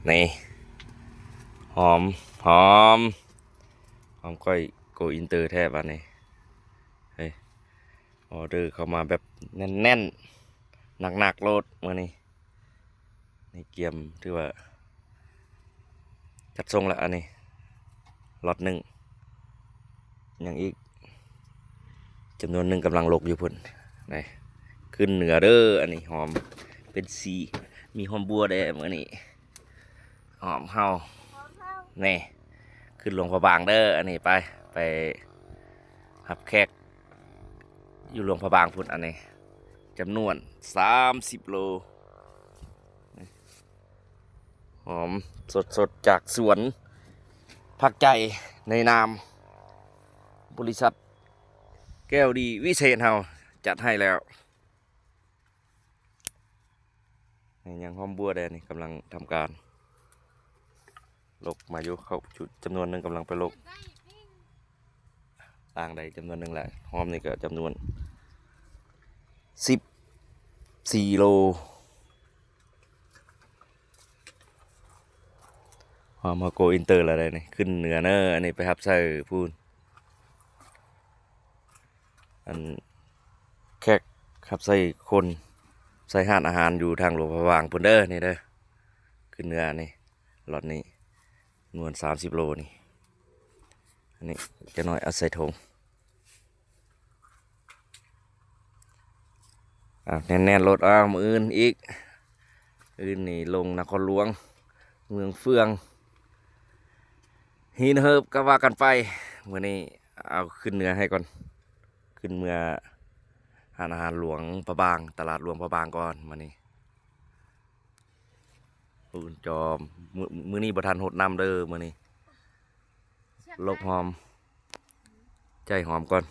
นี่หอมหอมหอมก้อยโกอินเตอร์แทบอันนี้เฮ้ยออเดอร์เข้ามาแบบแน่นๆหนักๆโลดมื่อนี้นี่เกียมที่ว่าจัดทรงแล้วอันนี้ล็อตหนึ่งอย่างอีกจำนวนหนึ่งกำลังลกอยู่พุ่นนี่ขึ้นเหนือเด้ออันนี้หอมเป็นสีมีหอมบัวแดงมื่อนี้หอมเฮานี่ขึ้นหลวงพระบางเด้ออันนี้ไปหับแขกอยู่หลวงพระบางพุ่นอันนี้จำนวน30 โลหอมสดจากสวนผักใจในนามบริษัทแก้วดีวิเศษเฮาจัดให้แล้วนี่ยังหอมบัวแดงนี่กำลังทำการลกมาอยู่เขาจุดจำนวนหนึ่งกำลังไปลกต่างใดจำนวนหนึ่งแหละหอมนี่ก็จำนวน14 โลหอมมาโกอินเตอร์อะไรนี่ขึ้นเหนือเนออันนี้ไปครับใส่พูนอันแขกครับใส่คนใส่ห้านอาหารอยู่ทางหลวงพระบางพุ่นเด้อนี่เด้อขึ้นเหนือนี่รถนี้นวล30 โลนี่อันนี้จะน้อยเอาใส่ถุงแน่นๆรถมืออื่นอีกอื่นนี่ลงนครหลวงเมืองเฟืองหินเฮิบก็ว่ากันไปวันนี้เอาขึ้นเหนือให้ก่อนขึ้นเมื่อหานอาหารหลวงพระบางตลาดหลวงพระบางก่อนมานี่อุ่นจอมมื้อนี้บ่ทันหดน้ำเด้อมื้อนี้ลกหอมใจหอมก่อน